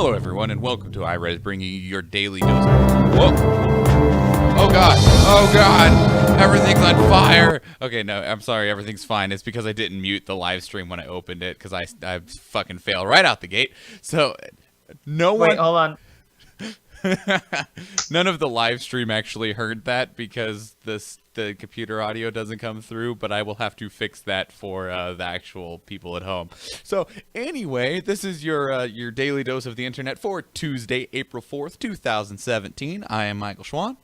Hello, everyone, and welcome to iReadit, bringing you your daily dose. Whoa! Oh God! Oh God! Everything's on fire. Okay, no, I'm sorry. Everything's fine. It's because I didn't mute the live stream when I opened it because I fucking failed right out the gate. So no one. Wait, hold on. None of the live stream actually heard that because the computer audio doesn't come through, but I will have to fix that for the actual people at home. So anyway, this is your daily dose of the internet for Tuesday, April 4th, 2017. I am Michael Schwan.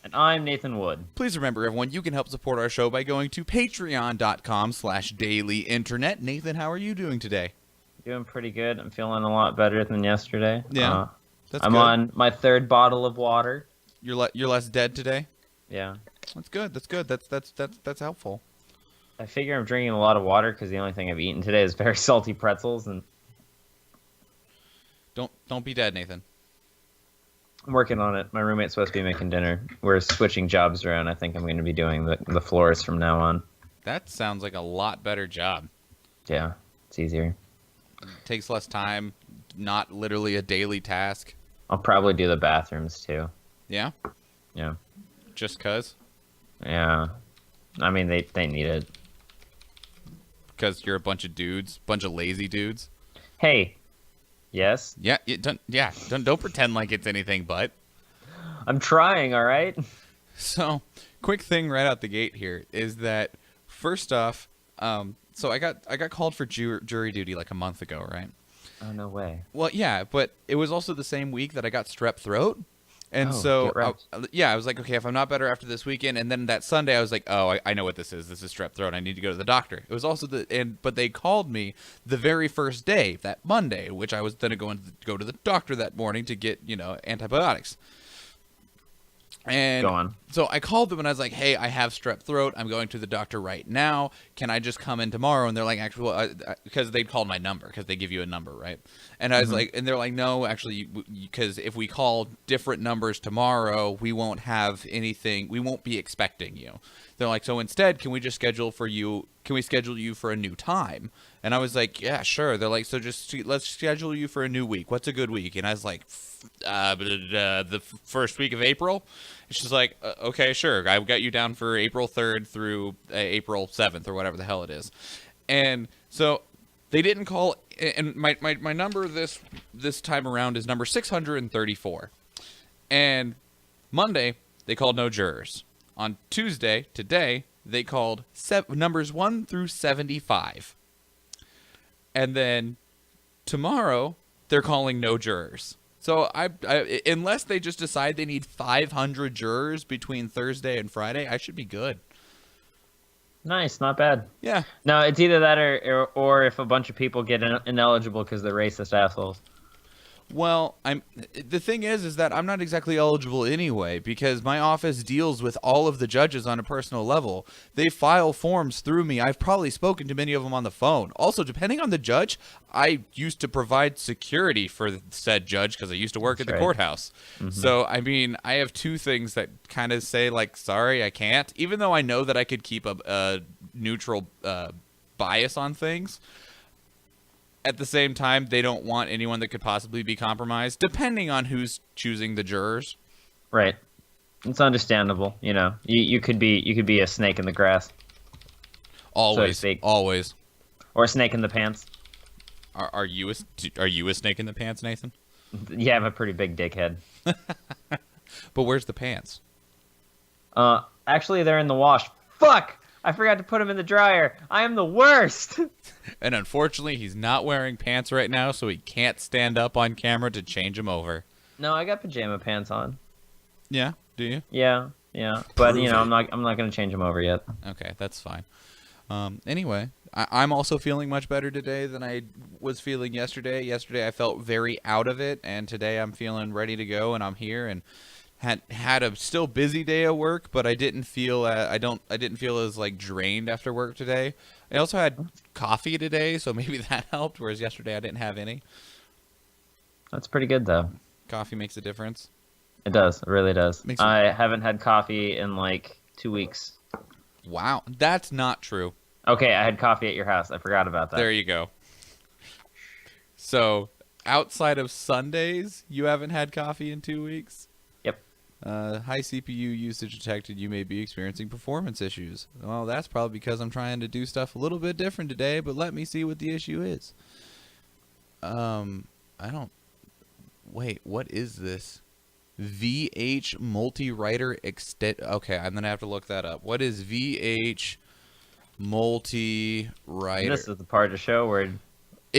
And I'm Nathan Wood. Please remember, everyone, you can help support our show by going to patreon.com/dailyinternet. Nathan, how are you doing today? Doing pretty good. I'm feeling a lot better than yesterday. Yeah. I'm on my third bottle of water. You're less dead today? Yeah. That's good. That's helpful. I figure I'm drinking a lot of water because the only thing I've eaten today is very salty pretzels, and Don't be dead, Nathan. I'm working on it. My roommate's supposed to be making dinner. We're switching jobs around. I think I'm going to be doing the floors from now on. That sounds like a lot better job. Yeah, it's easier. Takes less time, not literally a daily task. I'll probably do the bathrooms too. Yeah? Yeah. Just 'cause? Yeah. I mean, they need it. Because you're a bunch of lazy dudes? Hey. Yes? Yeah, don't pretend like it's anything but. I'm trying, all right? So, quick thing right out the gate here is that, first off, so I got called for jury duty like a month ago, right? Oh, no way. Well, yeah, but it was also the same week that I got strep throat. And I was like, okay, if I'm not better after this weekend, and then that Sunday I was like, oh, I know what this is. This is strep throat. I need to go to the doctor. It was also but they called me the very first day, that Monday, which I was then going to go to the doctor that morning to get, antibiotics. And go on. So I called them and I was like, hey, I have strep throat. I'm going to the doctor right now. Can I just come in tomorrow? And they're like, actually, because they'd called my number because they give you a number, right? And I was like, and they're like, no, actually, because if we call different numbers tomorrow, we won't have anything. We won't be expecting you. They're like, so instead, can we schedule you for a new time? And I was like, yeah, sure. They're like, so let's schedule you for a new week. What's a good week? And I was like, the first week of April. And she's like, okay, sure. I've got you down for April 3rd through April 7th or whatever the hell it is. And so they didn't call. And my number this time around is number 634. And Monday, they called no jurors. On Tuesday, today, they called numbers 1 through 75. And then tomorrow, they're calling no jurors. So I unless they just decide they need 500 jurors between Thursday and Friday, I should be good. Nice, not bad. Yeah. No, it's either that or if a bunch of people get ineligible because they're racist assholes. Well, the thing is that I'm not exactly eligible anyway because my office deals with all of the judges on a personal level. They file forms through me. I've probably spoken to many of them on the phone. Also, depending on the judge, I used to provide security for said judge because I used to work at the courthouse. Mm-hmm. So, I mean, I have two things that kind of say, like, sorry, I can't. Even though I know that I could keep a neutral bias on things. At the same time, they don't want anyone that could possibly be compromised, depending on who's choosing the jurors. Right. It's understandable. You could be a snake in the grass. Always, so to speak. Always. Or a snake in the pants. Are you a snake in the pants, Nathan? Yeah, I have a pretty big dickhead. But where's the pants? Actually, they're in the wash. Fuck! I forgot to put them in the dryer. I am the worst. And unfortunately, he's not wearing pants right now, so he can't stand up on camera to change them over. No, I got pajama pants on. Yeah, do you? Yeah. But I'm not going to change them over yet. Okay, that's fine. Anyway, I'm also feeling much better today than I was feeling yesterday. Yesterday, I felt very out of it, and today I'm feeling ready to go, and I'm here and had a still busy day at work, but I didn't feel I didn't feel as like drained after work today. I also had coffee today, so maybe that helped. Whereas yesterday I didn't have any. That's pretty good though. Coffee makes a difference. It does. It really does. I haven't had coffee in like 2 weeks. Wow, that's not true. Okay, I had coffee at your house. I forgot about that. There you go. So outside of Sundays, you haven't had coffee in 2 weeks? Yep. High CPU usage detected. You may be experiencing performance issues. Well, that's probably because I'm trying to do stuff a little bit different today, but let me see what the issue is. I don't... Wait, what is this? VH multi-writer extend... Okay, I'm going to have to look that up. What is VH multi-writer? This is the part of the show where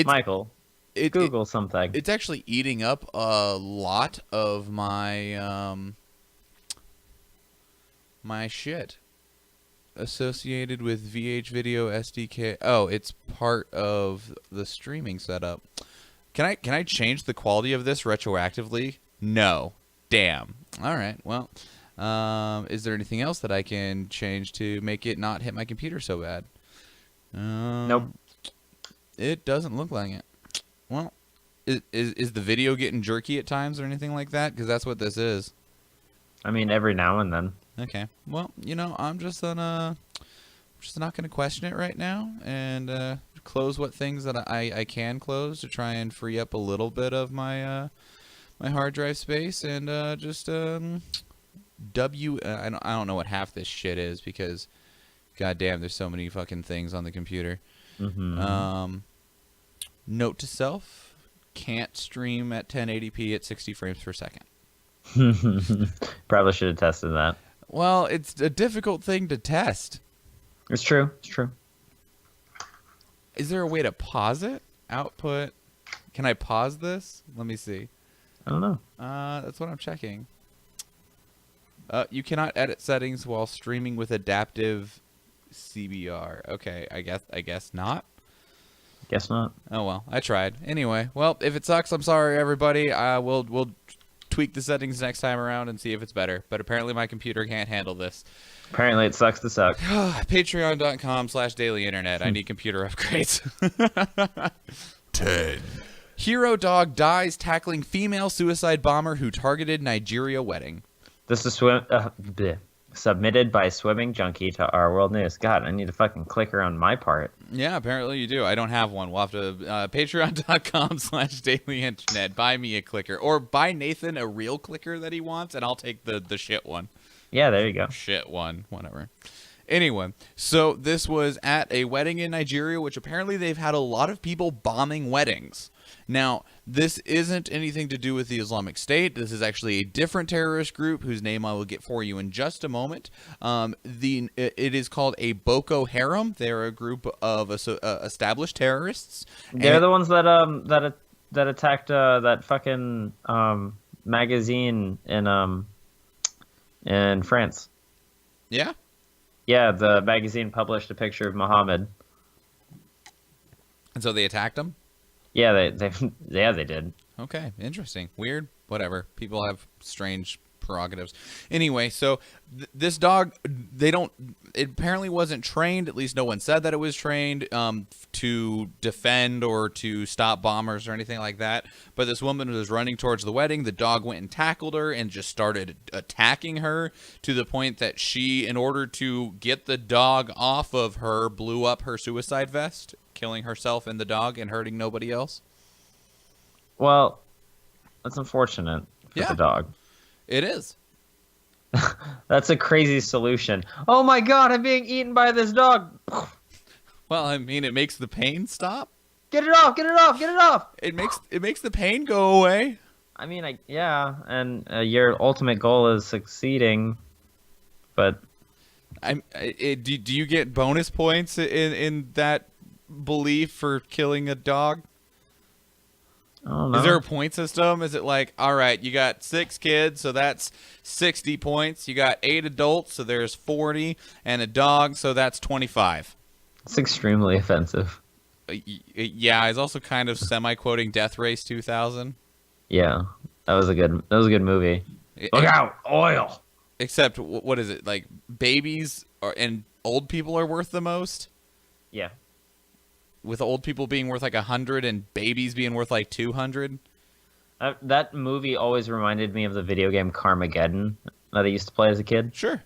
Michael... Google something. It's actually eating up a lot of my my shit associated with VH Video SDK. Oh, it's part of the streaming setup. Can I change the quality of this retroactively? No. Damn. All right. Well, is there anything else that I can change to make it not hit my computer so bad? Nope. It doesn't look like it. Well, is the video getting jerky at times or anything like that? Because that's what this is. I mean, every now and then. Okay. Well, I'm just not gonna question it right now, and close what things that I can close to try and free up a little bit of my my hard drive space, and just I don't know what half this shit is because, goddamn, there's so many fucking things on the computer. Mm-hmm. Note to self: can't stream at 1080p at 60 frames per second. Probably should have tested that. Well, it's a difficult thing to test. It's true. It's true. Is there a way to pause it? Output. Can I pause this? Let me see. I don't know. That's what I'm checking. You cannot edit settings while streaming with adaptive CBR. Okay, I guess not. Guess not. Oh well, I tried. Anyway, well, if it sucks, I'm sorry, everybody. We'll tweak the settings next time around and see if it's better. But apparently my computer can't handle this. Apparently it sucks to suck. Patreon.com/dailyinternet. I need computer upgrades. 10. Hero dog dies tackling female suicide bomber who targeted Nigeria wedding. This is submitted by Swimming Junkie to Our World News. God, I need to fucking clicker on my part. Yeah, apparently you do. I don't have one. We'll have to patreon.com/dailyinternet. Buy me a clicker. Or buy Nathan a real clicker that he wants, and I'll take the shit one. Yeah, there you go. Shit one. Whatever. Anyway, so this was at a wedding in Nigeria, which apparently they've had a lot of people bombing weddings. Now, this isn't anything to do with the Islamic State. This is actually a different terrorist group whose name I will get for you in just a moment. It is called a Boko Haram. They're a group of established terrorists. They're the ones that attacked that fucking magazine in France. Yeah? Yeah, the magazine published a picture of Muhammad. And so they attacked him? Yeah, they did. Okay, interesting. Weird. Whatever. People have strange prerogatives. Anyway, so this dog, it apparently wasn't trained, at least no one said that it was trained, to defend or to stop bombers or anything like that. But this woman was running towards the wedding. The dog went and tackled her and just started attacking her to the point that she, in order to get the dog off of her, blew up her suicide vest, killing herself and the dog and hurting nobody else. Well, that's unfortunate for the dog. It is. That's a crazy solution. Oh my god, I'm being eaten by this dog. Well, I mean, it makes the pain stop. Get it off! Get it off! Get it off! It makes the pain go away. I mean, and your ultimate goal is succeeding, but do you get bonus points in that belief for killing a dog? I don't know. Is there a point system? Is it like, all right, you got 6 kids, so that's 60 points. You got 8 adults, so there's 40, and a dog, so that's 25. It's extremely offensive. Yeah, he's also kind of semi-quoting Death Race 2000. Yeah, that was a good movie. Look out, oil. Except, what is it? Like, babies and old people are worth the most? Yeah. With old people being worth like 100 and babies being worth like 200. That movie always reminded me of the video game Carmageddon that I used to play as a kid. Sure.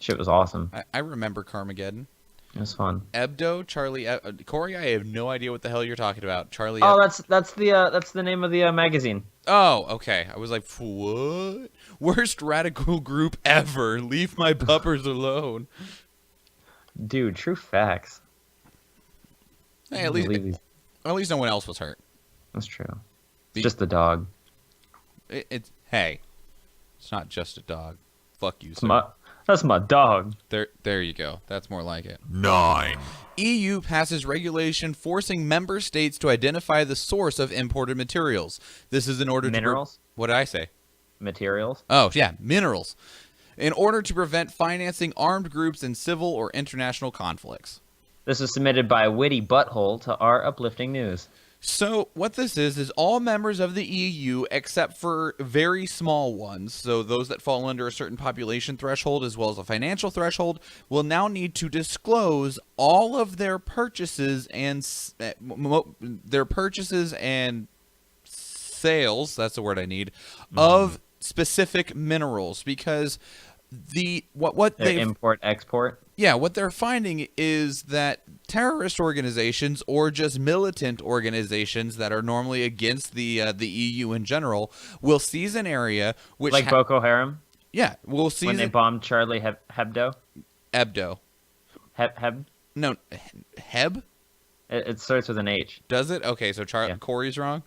Shit was awesome. I remember Carmageddon. It was fun. Hebdo, Charlie, Corey. I have no idea what the hell you're talking about. Charlie. Oh, that's the name of the magazine. Oh, okay. I was like, what? Worst radical group ever. Leave my puppers alone. Dude, true facts. Hey, at least no one else was hurt. That's true. It's just the dog. Hey, it's not just a dog. Fuck you, sir. That's my dog. There you go. That's more like it. 9. EU passes regulation forcing member states to identify the source of imported materials. This is in order Minerals? What did I say? Materials? Oh, yeah, minerals. In order to prevent financing armed groups in civil or international conflicts. This was submitted by Witty Butthole to our uplifting news. So what this is all members of the EU, except for very small ones, so those that fall under a certain population threshold as well as a financial threshold, will now need to disclose all of their purchases and sales, that's the word I need, of specific minerals, because what they import export. Yeah, what they're finding is that terrorist organizations or just militant organizations that are normally against the EU in general will seize an area which Like Boko Haram? Yeah, we'll seize when they bombed Charlie Hebdo? Hebdo. Heb? No, Heb? It starts with an H. Does it? Okay, so Corey's wrong?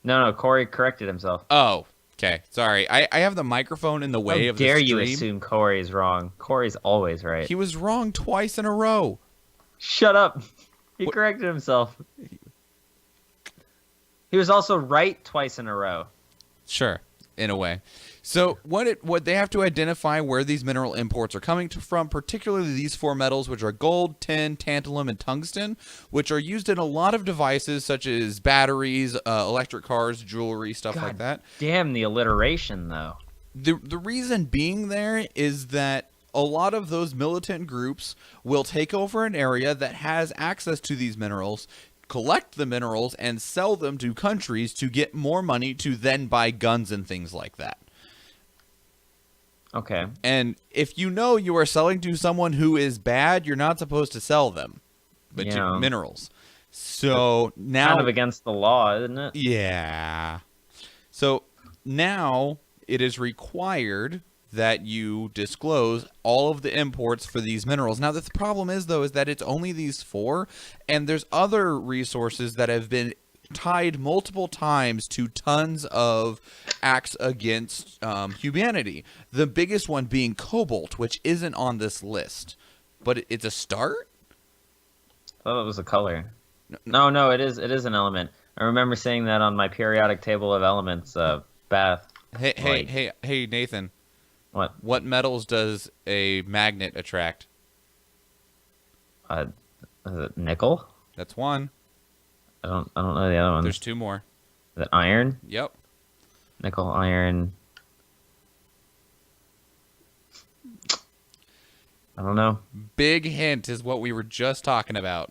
No, Corey corrected himself. Oh, okay. Sorry. I have the microphone in the way of the stream. How dare you assume Corey's wrong? Corey's always right. He was wrong twice in a row. Shut up. He corrected himself. He was also right twice in a row. Sure, in a way. So what they have to identify where these mineral imports are coming from, particularly these 4 metals, which are gold, tin, tantalum, and tungsten, which are used in a lot of devices such as batteries, electric cars, jewelry, stuff like that. Damn the alliteration, though. The reason being there is that a lot of those militant groups will take over an area that has access to these minerals, collect the minerals, and sell them to countries to get more money to then buy guns and things like that. Okay. And if you know you are selling to someone who is bad, you're not supposed to sell them, but to minerals. So now, kind of against the law, isn't it? Yeah. So now it is required that you disclose all of the imports for these minerals. Now the problem is though is that it's only these 4, and there's other resources that have been tied multiple times to tons of acts against humanity. The biggest one being cobalt, which isn't on this list, but it's a start. Oh, it was a color. No, it is an element. I remember seeing that on my periodic table of elements bath. Hey, Nathan. What metals does a magnet attract? Is it nickel? That's one. I don't know the other one. There's 2 more. Is it iron? Yep. Nickel, iron. I don't know. Big hint is what we were just talking about.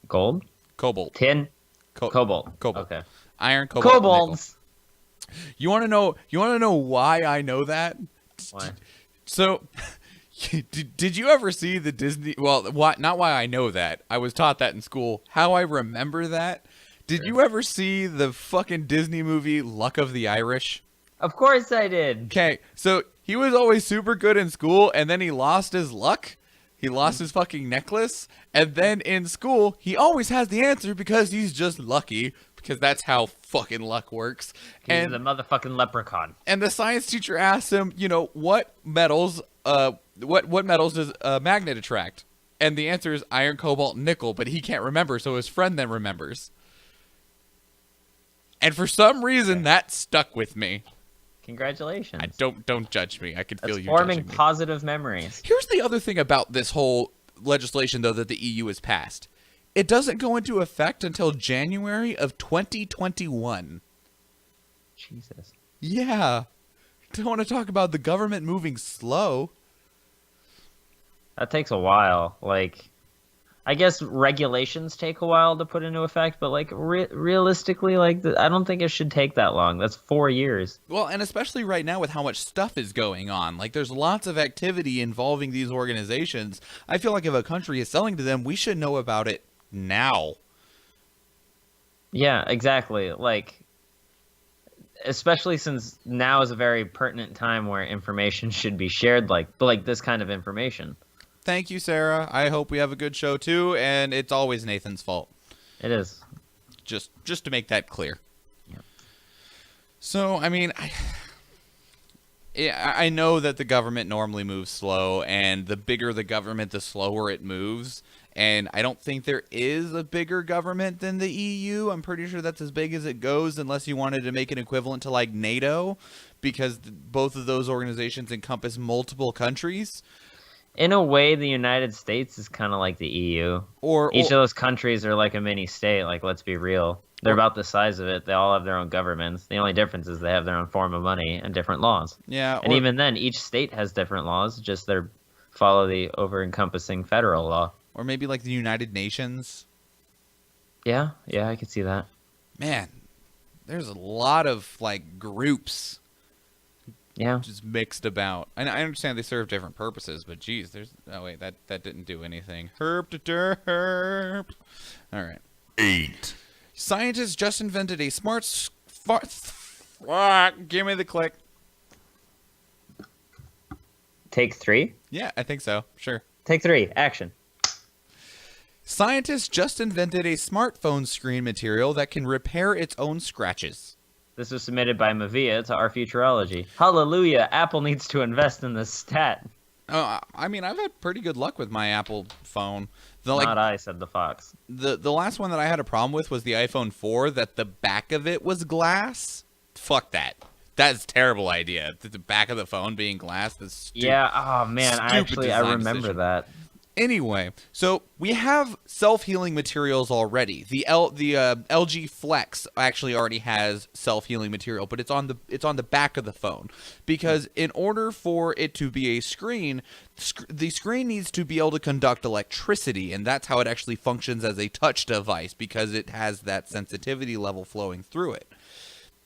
Gold? Cobalt. Tin? Cobalt. Okay. Iron, cobalt, Cobalt. You want to know why I know that? Why? So, did you ever see the Disney? Well, not why I know that. I was taught that in school. How I remember that. Did you ever see the fucking Disney movie Luck of the Irish? Of course I did. Okay, so he was always super good in school, and then he lost his luck. He lost his fucking necklace, and then in school, he always has the answer because he's just lucky, because that's how fucking luck works. He's the motherfucking leprechaun. And the science teacher asked him, what metals does a magnet attract? And the answer is iron, cobalt, and nickel, but he can't remember, so his friend then remembers. And for some reason, that stuck with me. Congratulations. Don't judge me. I could feel you forming judging me. Positive memories. Here's the other thing about this whole legislation, though, that the EU has passed. It doesn't go into effect until January of 2021. Jesus. Yeah. Don't want to talk about the government moving slow. That takes a while. I guess regulations take a while to put into effect, but like realistically, like I don't think it should take that long. That's 4 years. Well, and especially right now with how much stuff is going on. Like, there's lots of activity involving these organizations. I feel like if a country is selling to them, we should know about it now. Yeah, exactly. Like, especially since now is a very pertinent time where information should be shared, like this kind of information. Thank you, Sarah. I hope we have a good show too, and it's always Nathan's fault. It is. Just to make that clear. Yep. So, I mean, I know that the government normally moves slow, and the bigger the government, the slower it moves. And I don't think there is a bigger government than the EU. I'm pretty sure that's as big as it goes, unless you wanted to make an equivalent to like NATO, because both of those organizations encompass multiple countries. In a way, the United States is kind of like the EU. Each of those countries are like a mini state. Like, let's be real. They're about the size of it. They all have their own governments. The only difference is they have their own form of money and different laws. Yeah. And even then, each state has different laws. Just they follow the over-encompassing federal law. Or maybe like the United Nations. Yeah, I could see that. Man, there's a lot of like groups. Yeah. Just mixed about. And I understand they serve different purposes, but geez, there's... Oh, wait, that didn't do anything. Herp to derp. All right. 8. Scientists just invented a smart... Give me the click. Take 3? Yeah, I think so. Sure. Take 3. Action. Scientists just invented a smartphone screen material that can repair its own scratches. This was submitted by Mavia to Our Futurology. Hallelujah! Apple needs to invest in this stat. Oh, I mean, I've had pretty good luck with my Apple phone. Not I, said the fox. The last one that I had a problem with was the iPhone 4, that the back of it was glass. Fuck that. That's a terrible idea. The back of the phone being glass. Yeah, oh man, I remember that. Anyway, so we have self-healing materials already. The LG Flex actually already has self-healing material, but it's on the back of the phone, because in order for it to be a screen, the screen needs to be able to conduct electricity, and that's how it actually functions as a touch device, because it has that sensitivity level flowing through it.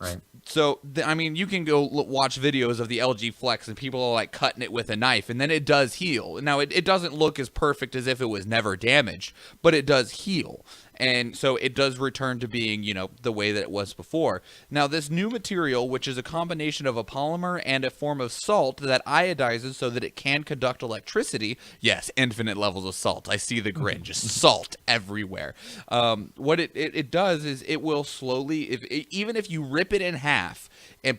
Right. So, I mean, you can go watch videos of the LG Flex and people are like cutting it with a knife, and then it does heal. Now, it doesn't look as perfect as if it was never damaged, but it does heal. And so it does return to being, the way that it was before. Now, this new material, which is a combination of a polymer and a form of salt that iodizes so that it can conduct electricity. Yes, infinite levels of salt. I see the grin, just salt everywhere. What it does is it will slowly, even if you rip it in half,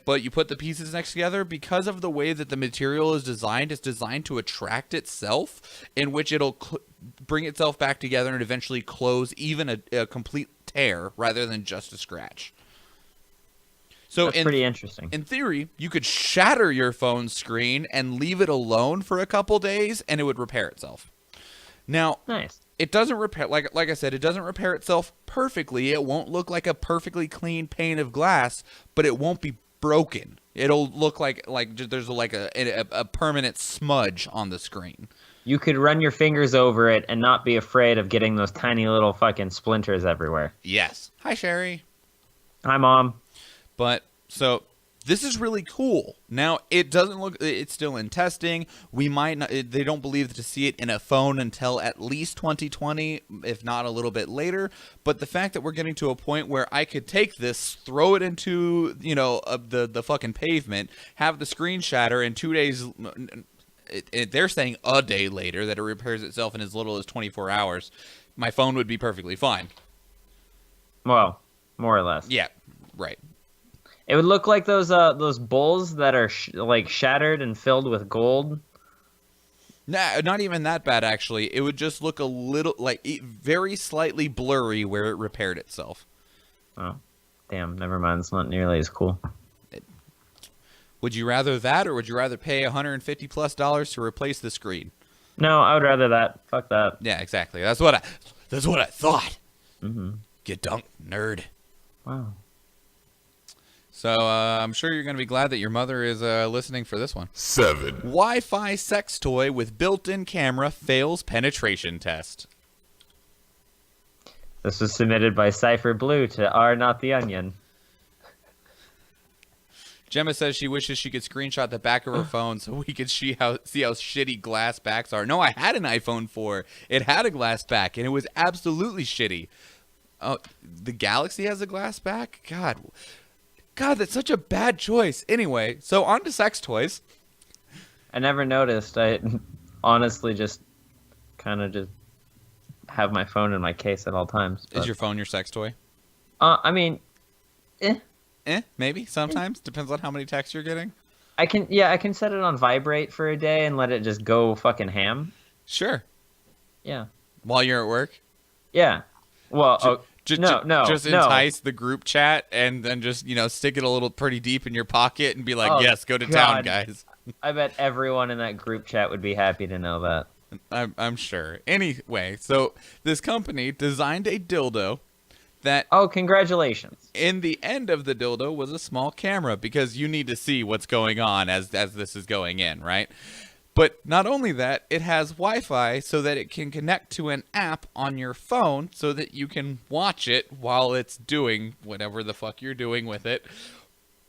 but you put the pieces next together, because of the way that the material is designed, it's designed to attract itself, in which it'll bring itself back together and eventually close even a complete tear rather than just a scratch. So that's pretty interesting. In theory, you could shatter your phone screen and leave it alone for a couple days, and it would repair itself. Now, nice. It doesn't repair, like I said, it doesn't repair itself perfectly. It won't look like a perfectly clean pane of glass, but it won't be broken. It'll look like there's like a permanent smudge on the screen. You could run your fingers over it and not be afraid of getting those tiny little fucking splinters everywhere. Yes. Hi, Sherry. Hi, Mom. But, so, this is really cool. Now, it doesn't look, it's still in testing. We might not, they don't believe to see it in a phone until at least 2020, if not a little bit later. But the fact that we're getting to a point where I could take this, throw it into, the fucking pavement, have the screen shatter, and 2 days... they're saying a day later that it repairs itself in as little as 24 hours. My phone would be perfectly fine. Well, more or less. Yeah, right. It would look like those bowls that are shattered and filled with gold. Nah, not even that bad, actually. It would just look a little, very slightly blurry where it repaired itself. Oh, damn, never mind. It's not nearly as cool. Would you rather that, or would you rather pay $150+ to replace the screen? No, I would rather that. Fuck that. Yeah, exactly. That's what I thought. Mm-hmm. Get dunked, nerd. Wow. So I'm sure you're going to be glad that your mother is listening for this one. 7. Wi-Fi sex toy with built-in camera fails penetration test. This was submitted by Cypher Blue to R Not the Onion. Gemma says she wishes she could screenshot the back of her phone so we could see how shitty glass backs are. No, I had an iPhone 4. It had a glass back, and it was absolutely shitty. Oh, the Galaxy has a glass back? God, that's such a bad choice. Anyway, so on to sex toys. I never noticed. I honestly just kind of just have my phone in my case at all times. But... Is your phone your sex toy? I mean, maybe sometimes depends on how many texts you're getting. I can set it on vibrate for a day and let it just go fucking ham. Sure. Yeah. While you're at work. Yeah. Well, just no. entice the group chat and then just stick it a little pretty deep in your pocket and be like, yes, go to town, guys. I bet everyone in that group chat would be happy to know that. I'm sure. Anyway, so this company designed a dildo that... Oh, congratulations. In the end of the dildo was a small camera because you need to see what's going on as this is going in, right? But not only that, it has Wi-Fi so that it can connect to an app on your phone so that you can watch it while it's doing whatever the fuck you're doing with it.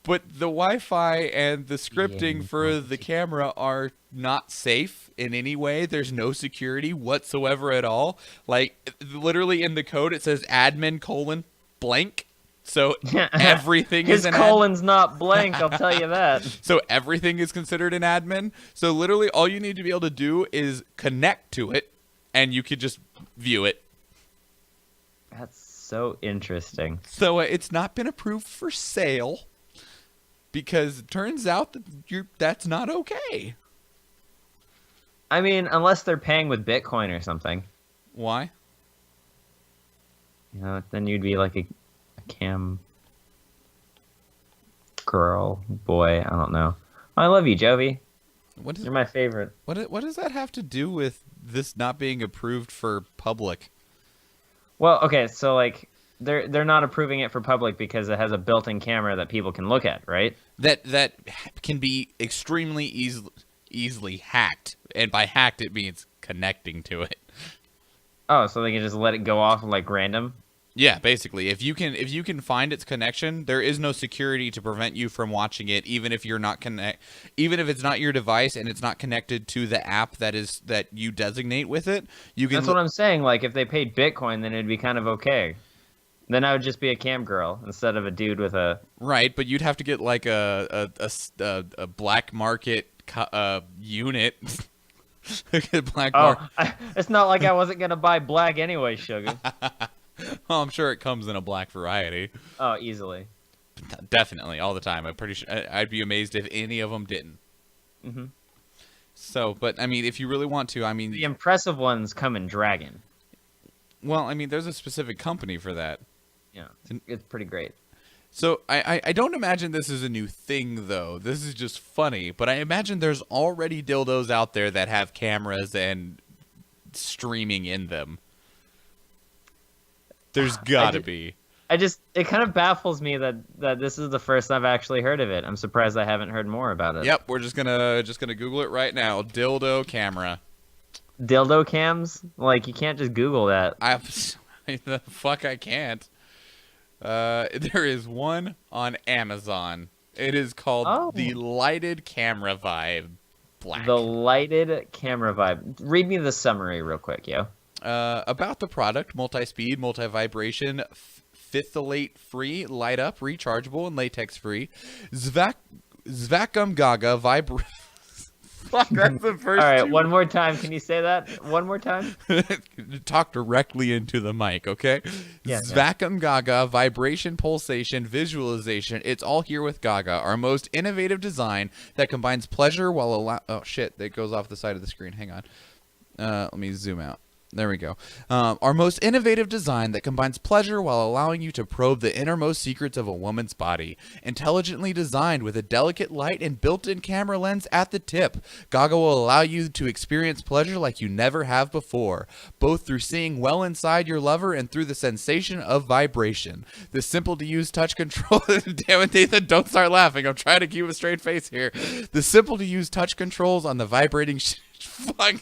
But the Wi-Fi and the scripting for the camera are not safe in any way. There's no security whatsoever at all. Like, literally in the code, it says admin : blank. So everything is an His colon's not blank, I'll tell you that. So everything is considered an admin. So literally all you need to be able to do is connect to it, and you could just view it. That's so interesting. So it's not been approved for sale. Because it turns out that that's not okay. I mean, unless they're paying with Bitcoin or something. Why? Then you'd be like a cam girl, boy, I don't know. I love you, Jovi. You're my favorite. What does that have to do with this not being approved for public? Well, okay, so like... They're not approving it for public because it has a built-in camera that people can look at, right? That can be extremely easily hacked, and by hacked it means connecting to it. Oh, so they can just let it go off like random? Yeah, basically. If you can find its connection, there is no security to prevent you from watching it, even if it's not your device and it's not connected to the app that you designate with it. That's what I'm saying. Like if they paid Bitcoin, then it'd be kind of okay. Then I would just be a cam girl instead of a dude with a... Right, but you'd have to get like a black market unit. It's not like I wasn't going to buy black anyway, sugar. Well, I'm sure it comes in a black variety. Oh, easily. Definitely, all the time. I'm pretty sure. I'd be amazed if any of them didn't. Mm-hmm. So, but I mean, if you really want to, I mean... The impressive ones come in dragon. Well, I mean, there's a specific company for that. Yeah, it's pretty great. So I don't imagine this is a new thing, though. This is just funny. But I imagine there's already dildos out there that have cameras and streaming in them. There's gotta be. It kind of baffles me that this is the first I've actually heard of it. I'm surprised I haven't heard more about it. Yep, we're just gonna Google it right now. Dildo camera. Dildo cams? Like, you can't just Google that. The fuck I can't. There is one on Amazon. It is called the Lighted Camera Vibe Black. The Lighted Camera Vibe. Read me the summary real quick, yo. About the product: multi-speed, multi-vibration, phthalate-free, light up, rechargeable, and latex-free. Zvacum Gaga vibration. Fuck, that's the first. All right, one more time. Can you say that one more time? Talk directly into the mic, okay? Yeah. Zvacum Gaga, vibration, pulsation, visualization. It's all here with Gaga, our most innovative design that combines pleasure while oh shit, that goes off the side of the screen. Hang on. Let me zoom out. There we go. Our most innovative design that combines pleasure while allowing you to probe the innermost secrets of a woman's body. Intelligently designed with a delicate light and built-in camera lens at the tip, Gaga will allow you to experience pleasure like you never have before, both through seeing well inside your lover and through the sensation of vibration. The simple-to-use touch control... Damn it, Nathan, don't start laughing. I'm trying to keep a straight face here. The simple-to-use touch controls on the vibrating... on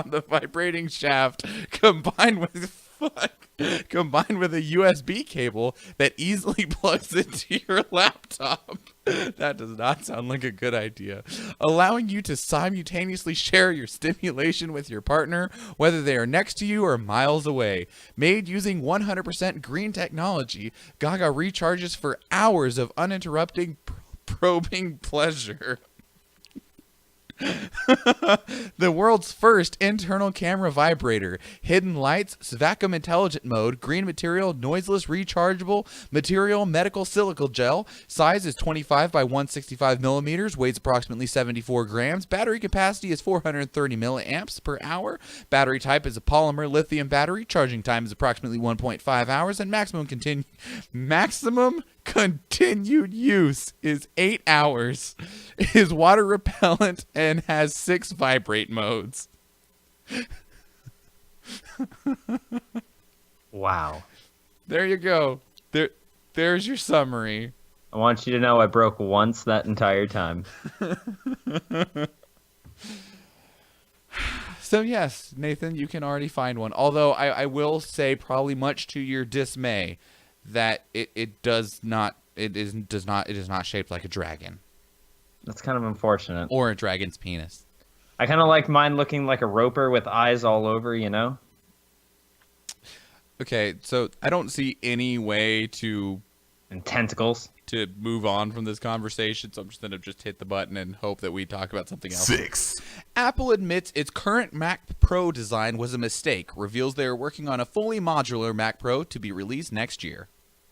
the vibrating shaft combined with fuck? Combined with a USB cable that easily plugs into your laptop. That does not sound like a good idea. Allowing you to simultaneously share your stimulation with your partner, whether they are next to you or miles away. Made using 100% green technology, Gaga recharges for hours of uninterrupted probing pleasure. The world's first internal camera vibrator, hidden lights, vacuum intelligent mode, green material, noiseless rechargeable material, medical silica gel. Size is 25 by 165 millimeters, weighs approximately 74 grams. Battery capacity is 430 milliamps per hour. Battery type is a polymer lithium battery. Charging time is approximately 1.5 hours, and maximum continued use is 8 hours. Is water repellent and has 6 vibrate modes. Wow. There you go. There's your summary. I want you to know I broke once that entire time. So yes, Nathan, you can already find one. Although I will say, probably much to your dismay, that it is not shaped like a dragon. That's kind of unfortunate. Or a dragon's penis. I kind of like mine looking like a roper with eyes all over, you know? Okay, so I don't see any way to... And tentacles. To move on from this conversation, so I'm just going to just hit the button and hope that we talk about something else. 6. Apple admits its current Mac Pro design was a mistake. Reveals they are working on a fully modular Mac Pro to be released next year.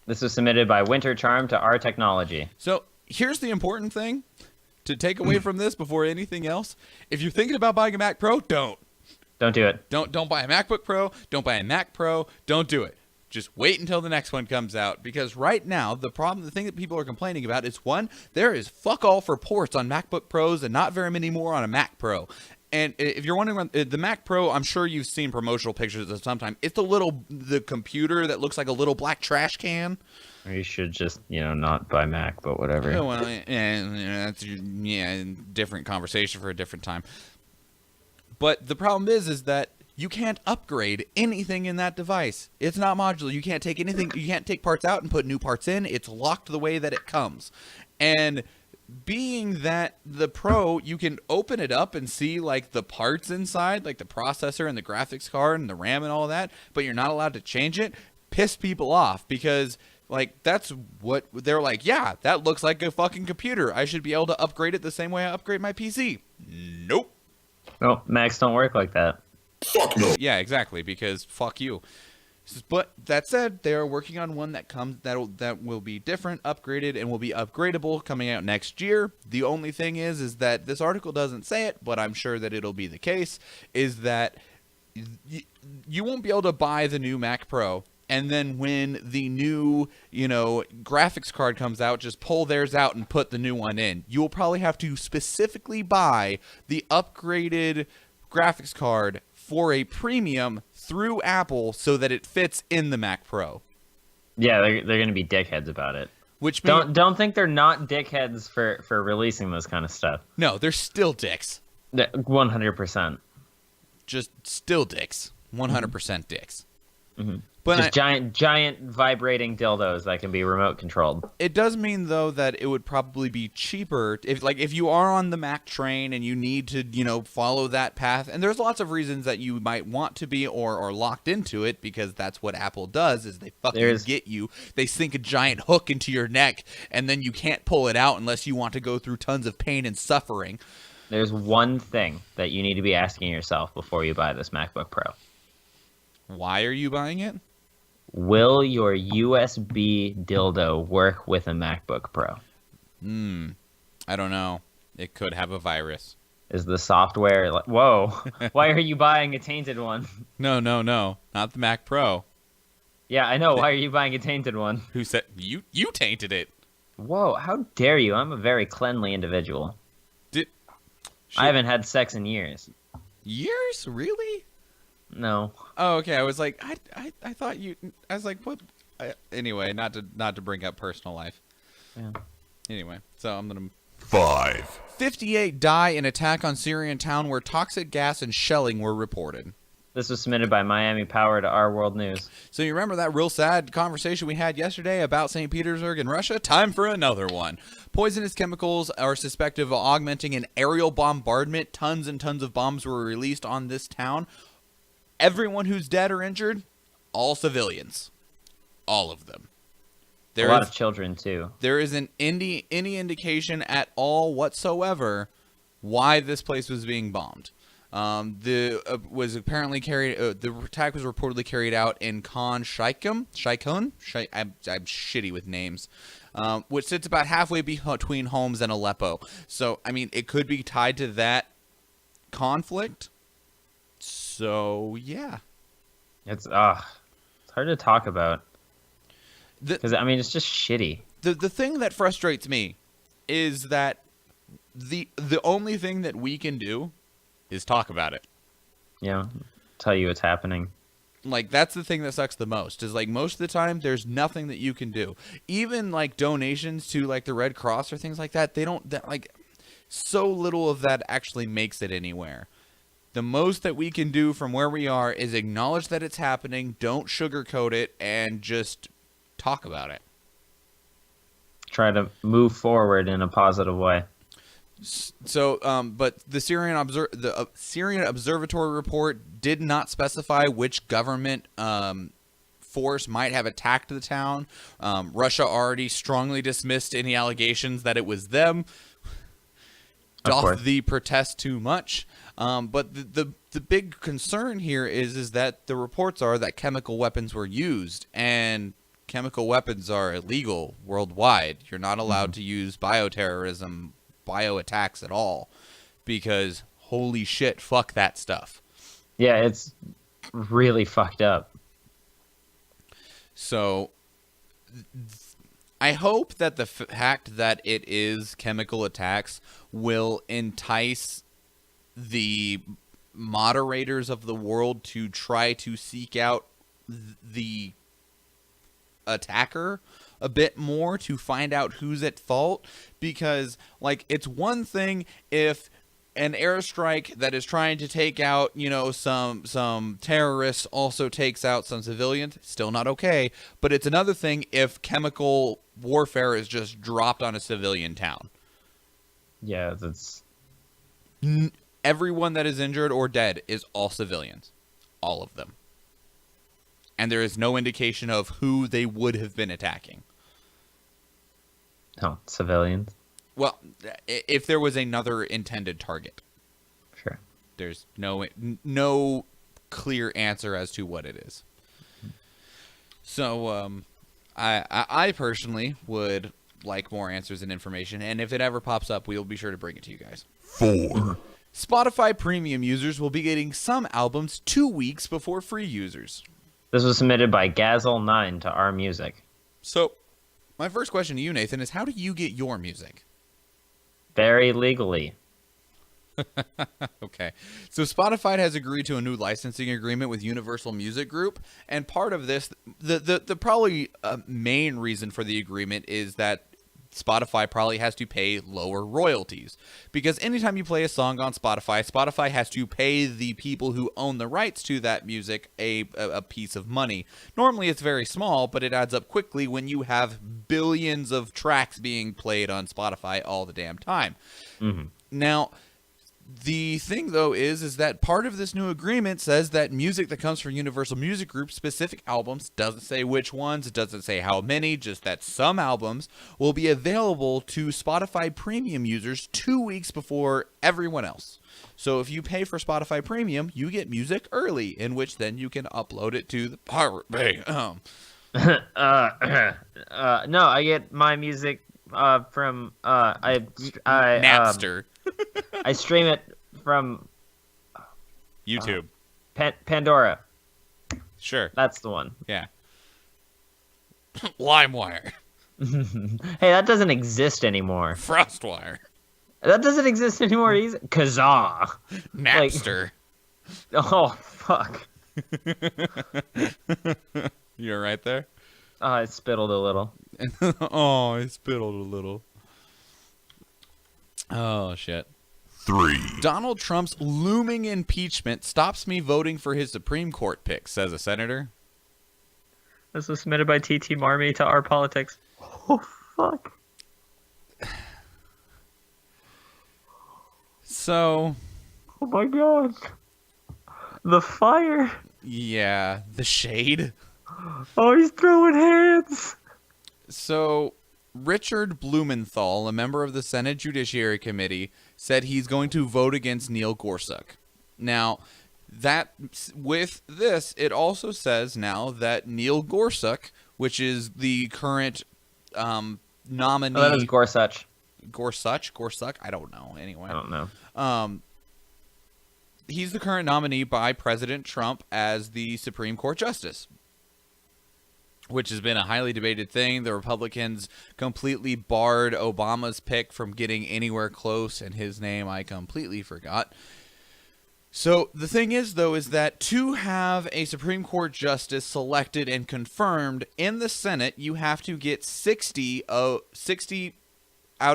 This was submitted by Winter Charm to Our Technology. So here's the important thing to take away from this before anything else. If you're thinking about buying a Mac Pro, don't do it. Don't buy a MacBook Pro. Don't buy a Mac Pro. Don't do it. Just wait until the next one comes out, because right now the thing that people are complaining about is, one, there is fuck all for ports on MacBook Pros and not very many more on a Mac Pro. And if you're wondering, the Mac Pro, I'm sure you've seen promotional pictures of sometime. It's the computer that looks like a little black trash can. Or you should just, not buy Mac, but whatever. Oh, well, that's different conversation for a different time. But the problem is that you can't upgrade anything in that device. It's not modular. You can't take anything. You can't take parts out and put new parts in. It's locked the way that it comes. And being that the Pro, you can open it up and see like the parts inside, like the processor and the graphics card and the RAM and all that, but you're not allowed to change it, piss people off, because like that's what they're like, yeah, that looks like a fucking computer. I should be able to upgrade it the same way I upgrade my PC. Nope. No, Macs don't work like that. Fuck no. Yeah, exactly, because fuck you. But that said, they are working on one that will be different, upgraded, and will be upgradable, coming out next year. The only thing is that this article doesn't say it, but I'm sure that it'll be the case, is that you won't be able to buy the new Mac Pro, and then when the new, graphics card comes out, just pull theirs out and put the new one in. You will probably have to specifically buy the upgraded graphics card for a premium through Apple so that it fits in the Mac Pro. Yeah, they're going to be dickheads about it. Which don't think they're not dickheads for releasing this kind of stuff. No, they're still dicks. 100%. Just still dicks. 100% dicks. Mm-hmm. But just giant vibrating dildos that can be remote controlled. It does mean though that it would probably be cheaper if you are on the Mac train and you need to follow that path. And there's lots of reasons that you might want to be or locked into it, because that's what Apple does, is they fucking get you. They sink a giant hook into your neck and then you can't pull it out unless you want to go through tons of pain and suffering. There's one thing that you need to be asking yourself before you buy this MacBook Pro. Why are you buying it? Will your USB dildo work with a MacBook Pro? I don't know. It could have a virus. Is the software like, whoa, why are you buying a tainted one? No. Not the Mac Pro. Yeah, I know. Why are you buying a tainted one? Who said you tainted it? Whoa, how dare you? I'm a very cleanly individual. I haven't had sex in years. Years? Really? No. Oh, okay. I was like, I thought you. I was like, what? Anyway, not to bring up personal life. Yeah. Anyway, so I'm gonna. 5. 58 die in attack on Syrian town where toxic gas and shelling were reported. This was submitted by Miami Power to Our World News. So you remember that real sad conversation we had yesterday about St. Petersburg and Russia? Time for another one. Poisonous chemicals are suspected of augmenting an aerial bombardment. Tons and tons of bombs were released on this town. Everyone who's dead or injured, all civilians. All of them. A lot of children, too. There isn't any indication at all whatsoever why this place was being bombed. The attack was reportedly carried out in Khan Shaykhun. I'm shitty with names. Which sits about halfway between Homs and Aleppo. So, I mean, it could be tied to that conflict. So, yeah. It's hard to talk about. Because, I mean, it's just shitty. The thing that frustrates me is that the only thing that we can do is talk about it. Yeah, tell you what's happening. Like, that's the thing that sucks the most, is, like, most of the time, there's nothing that you can do. Even, like, donations to, like, the Red Cross or things like that, so little of that actually makes it anywhere. The most that we can do from where we are is acknowledge that it's happening, don't sugarcoat it, and just talk about it. Try to move forward in a positive way. So, but the Syrian Observatory report did not specify which government force might have attacked the town. Russia already strongly dismissed any allegations that it was them. Doth thee protest too much? But the big concern here is that the reports are that chemical weapons were used, and chemical weapons are illegal worldwide. You're not allowed to use bioterrorism, bioattacks at all, because holy shit, fuck that stuff. Yeah, it's really fucked up. So I hope that the fact that it is chemical attacks will entice the moderators of the world to try to seek out the attacker a bit more, to find out who's at fault. Because, like, it's one thing if an airstrike that is trying to take out, you know, some terrorists also takes out some civilians. Still not okay. But it's another thing if chemical warfare is just dropped on a civilian town. Yeah, that's... Everyone that is injured or dead is all civilians. All of them. And there is no indication of who they would have been attacking. Oh, civilians? Well, if there was another intended target. Sure. There's no clear answer as to what it is. So, I personally would like more answers and information, and if it ever pops up, we'll be sure to bring it to you guys. 4. Spotify Premium users will be getting some albums 2 weeks before free users. This was submitted by Gazel9 to Our Music. So, my first question to you, Nathan, is how do you get your music? Very legally. Okay. So Spotify has agreed to a new licensing agreement with Universal Music Group, and part of this, the probably main reason for the agreement is that Spotify probably has to pay lower royalties, because anytime you play a song on Spotify, Spotify has to pay the people who own the rights to that music a piece of money. Normally it's very small, but it adds up quickly when you have billions of tracks being played on Spotify all the damn time. Mm-hmm. Now, the thing, though, is that part of this new agreement says that music that comes from Universal Music Group, specific albums, doesn't say which ones, it doesn't say how many, just that some albums will be available to Spotify Premium users 2 weeks before everyone else. So if you pay for Spotify Premium, you get music early, in which then you can upload it to the Pirate Bay. No, I get my music from Napster. I stream it from YouTube. Pandora. Sure. That's the one. Yeah. LimeWire. Hey, that doesn't exist anymore. FrostWire. That doesn't exist anymore either. Kazaa. Napster. Oh, fuck. You're right there? Oh, I spittled a little. Oh, I spittled a little. Oh, shit. 3. Donald Trump's looming impeachment stops me voting for his Supreme Court pick, says a senator. This was submitted by T.T. Marmee to Our Politics. Oh, fuck. So... Oh my god. The fire. Yeah, the shade. Oh, he's throwing hands. So, Richard Blumenthal, a member of the Senate Judiciary Committee, said he's going to vote against Neil Gorsuch. Now, with this, it also says now that Neil Gorsuch, which is the current nominee... Oh, that is Gorsuch. Gorsuch? I don't know, anyway. I don't know. He's the current nominee by President Trump as the Supreme Court Justice, which has been a highly debated thing. The Republicans completely barred Obama's pick from getting anywhere close, and his name I completely forgot. So the thing is, though, is that to have a Supreme Court justice selected and confirmed in the Senate, you have to get 60 out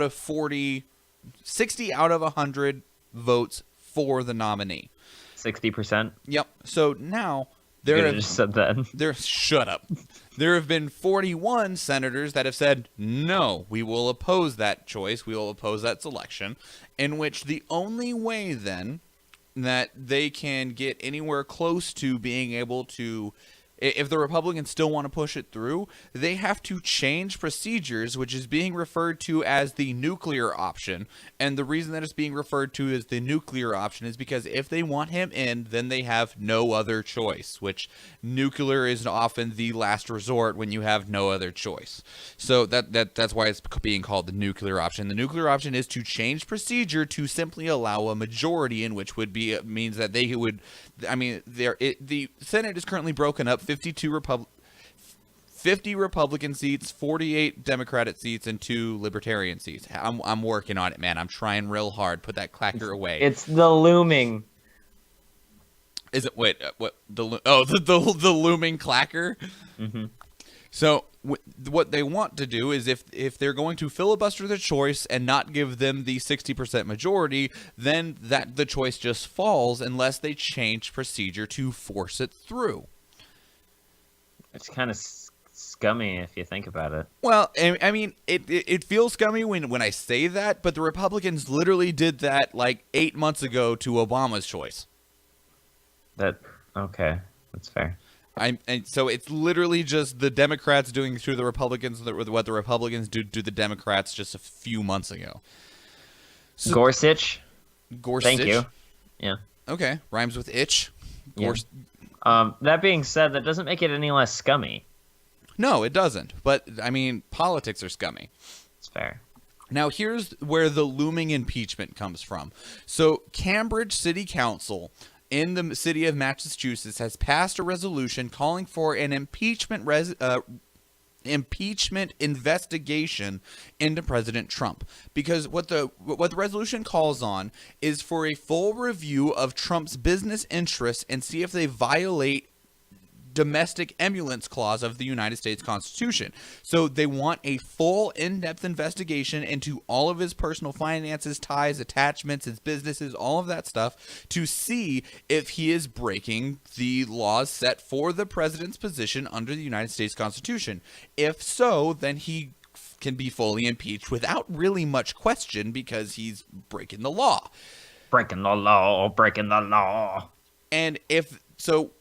of 100 votes for the nominee. 60%? Shut up. There have been 41 senators that have said, no, we will oppose that choice. We will oppose that selection, in which the only way then that they can get anywhere close to being able to, if the Republicans still want to push it through, they have to change procedures, which is being referred to as the nuclear option. And the reason that it's being referred to as the nuclear option is because if they want him in, then they have no other choice, which nuclear is often the last resort when you have no other choice. So that's why it's being called the nuclear option. The nuclear option is to change procedure to simply allow a majority, in which would be means that they would, the Senate is currently broken up 50 Republican seats, 48 Democratic seats, and 2 Libertarian seats. I'm working on it, man. I'm trying real hard. Put that clacker away. It's the looming. Is it? Wait, what? The looming clacker? Mm-hmm. So what they want to do is if they're going to filibuster the choice and not give them the 60% majority, then the choice just falls unless they change procedure to force it through. It's kind of scummy if you think about it. Well, I mean, it feels scummy when I say that, but the Republicans literally did that like 8 months ago to Obama's choice. Okay, that's fair. And so it's literally just the Democrats doing to the Republicans what the Republicans do to the Democrats just a few months ago. So, Gorsuch. Gorsuch. Thank you. Yeah. Okay, rhymes with itch. Yeah. That being said, that doesn't make it any less scummy. No, it doesn't. But, I mean, politics are scummy. It's fair. Now, here's where the looming impeachment comes from. So, Cambridge City Council in the city of Massachusetts has passed a resolution calling for an impeachment investigation into President Trump, because what the resolution calls on is for a full review of Trump's business interests and see if they violate domestic emulance clause of the United States Constitution. So they want a full in-depth investigation into all of his personal finances, ties, attachments, his businesses, all of that stuff, to see if he is breaking the laws set for the president's position under the United States Constitution. If so, then he can be fully impeached without really much question, because he's breaking the law. Breaking the law. And if so,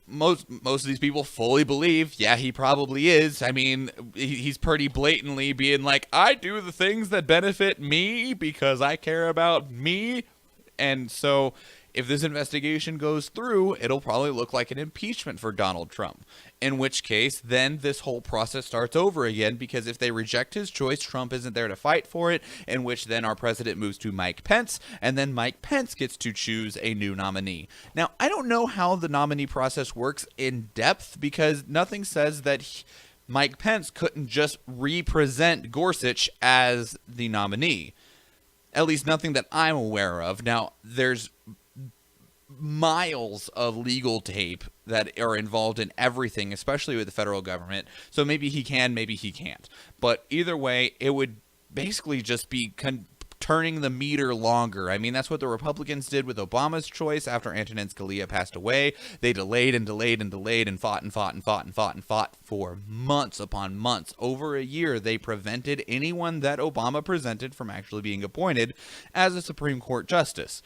most of these people fully believe, yeah, he probably is. I mean, he's pretty blatantly being like, I do the things that benefit me because I care about me. And so if this investigation goes through, it'll probably look like an impeachment for Donald Trump. In which case, then this whole process starts over again, because if they reject his choice, Trump isn't there to fight for it, in which then our president moves to Mike Pence, and then Mike Pence gets to choose a new nominee. Now, I don't know how the nominee process works in depth, because nothing says that Mike Pence couldn't just represent Gorsuch as the nominee. At least nothing that I'm aware of. Now, there's miles of legal tape that are involved in everything, especially with the federal government. So maybe he can, maybe he can't. But either way, it would basically just be turning the meter longer. I mean, that's what the Republicans did with Obama's choice after Antonin Scalia passed away. They delayed and delayed and delayed and fought and fought and fought and fought and fought for months upon months. Over a year, they prevented anyone that Obama presented from actually being appointed as a Supreme Court justice.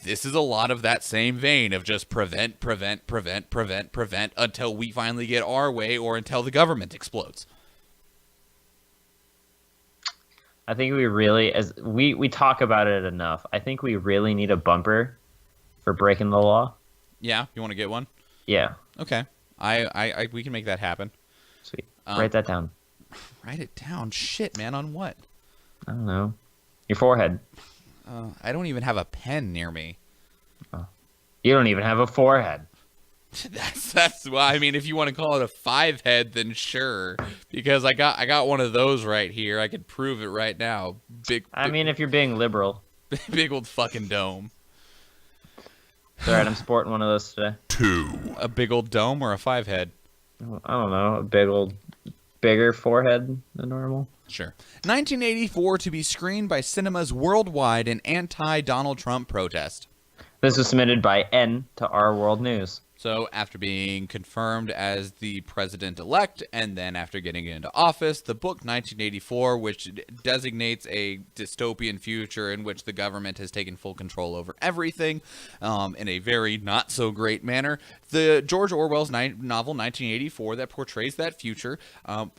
This is a lot of that same vein of just prevent until we finally get our way or until the government explodes. I think we really, as we talk about it enough, I think we really need a bumper for breaking the law. Yeah, you want to get one? Yeah. Okay. I we can make that happen. Sweet. Write that down. Write it down. Shit, man, on what? I don't know. Your forehead. I don't even have a pen near me. Oh. You don't even have a forehead. That's well, I mean, if you want to call it a 5-head, then sure, because I got one of those right here. I could prove it right now. I mean, if you're being liberal. Big old fucking dome. It's all right, I'm sporting one of those today. 2. A big old dome or a 5-head? I don't know. A bigger forehead than normal. Sure. 1984 to be screened by cinemas worldwide in anti-Donald Trump protest. This was submitted by N to Our World News. So after being confirmed as the president-elect and then after getting into office, the book 1984, which designates a dystopian future in which the government has taken full control over everything in a very not-so-great manner, the George Orwell's novel 1984 that portrays that future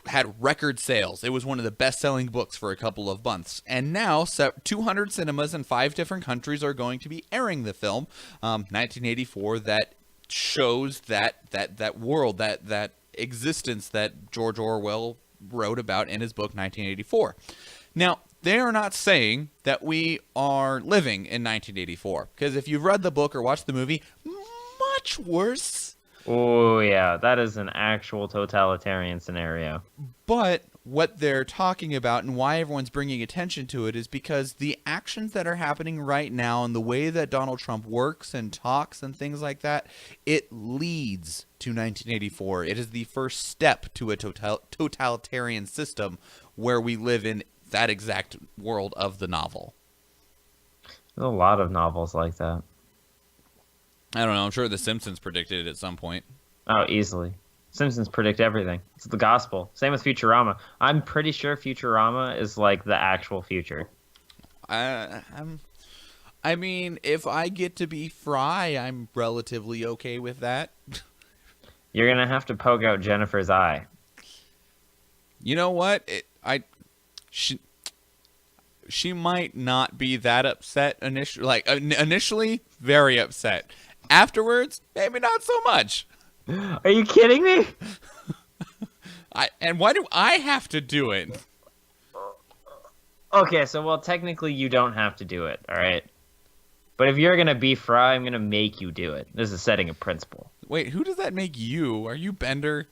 had record sales. It was one of the best-selling books for a couple of months. And now 200 cinemas in 5 different countries are going to be airing the film 1984 that shows that world, that existence that George Orwell wrote about in his book 1984. Now, they are not saying that we are living in 1984, because if you've read the book or watched the movie, much worse. Oh, yeah, that is an actual totalitarian scenario. But what they're talking about and why everyone's bringing attention to it is because the actions that are happening right now and the way that Donald Trump works and talks and things like that, it leads to 1984. It is the first step to a totalitarian system where we live in that exact world of the novel. There's a lot of novels like that. I don't know. I'm sure The Simpsons predicted it at some point. Oh, easily. Simpsons predict everything. It's the gospel. Same with Futurama. I'm pretty sure Futurama is like the actual future. I mean, if I get to be Fry, I'm relatively okay with that. You're gonna have to poke out Jennifer's eye. You know what? She might not be that upset initially. Like initially, very upset. Afterwards, maybe not so much. Are you kidding me? And why do I have to do it? Okay, so well, technically you don't have to do it, all right? But if you're gonna be Fry, I'm gonna make you do it. This is setting a principle. Wait, who does that make you? Are you Bender?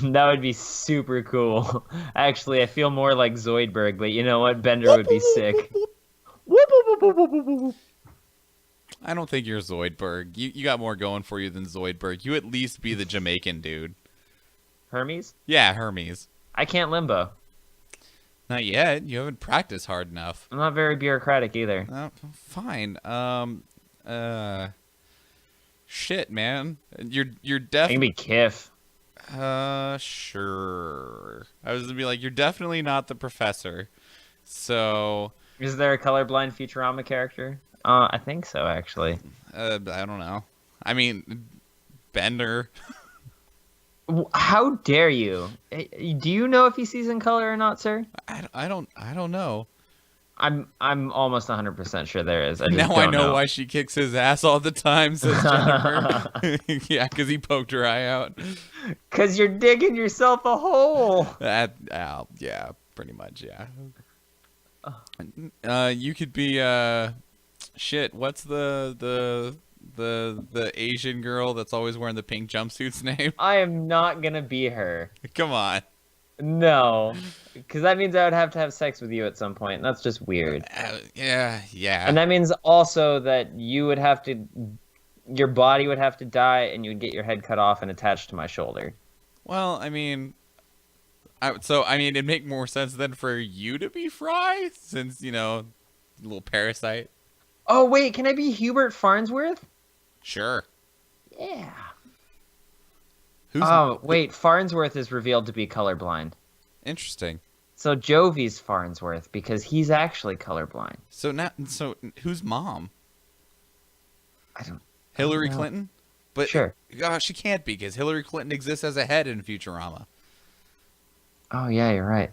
That would be super cool. Actually, I feel more like Zoidberg, but you know what? Bender would be sick. I don't think you're Zoidberg. You got more going for you than Zoidberg. You at least be the Jamaican dude. Hermes? Yeah, Hermes. I can't limbo. Not yet. You haven't practiced hard enough. I'm not very bureaucratic either. Fine. Shit, man. You're definitely. I can be Kiff. Sure. I was gonna be like, you're definitely not the professor. So. Is there a colorblind Futurama character? I think so, actually. I don't know. I mean, Bender. How dare you? Do you know if he sees in color or not, sir? I don't know. I'm almost 100% sure there is. Now I know why she kicks his ass all the time, says Jennifer. Yeah, because he poked her eye out. Because you're digging yourself a hole. Yeah, pretty much, yeah. You could be shit. What's the Asian girl that's always wearing the pink jumpsuit's name? I am not gonna be her. Come on. No, because that means I would have to have sex with you at some point. And that's just weird. Yeah. And that means also that you would have to, your body would have to die, and you would get your head cut off and attached to my shoulder. Well, I mean, it'd make more sense then for you to be Fry, since little parasite. Oh, wait, can I be Hubert Farnsworth? Sure. Yeah. Wait, Farnsworth is revealed to be colorblind. Interesting. So Jovi's Farnsworth because he's actually colorblind. So who's mom? Hillary Clinton? But sure. She can't be because Hillary Clinton exists as a head in Futurama. Oh, yeah, you're right.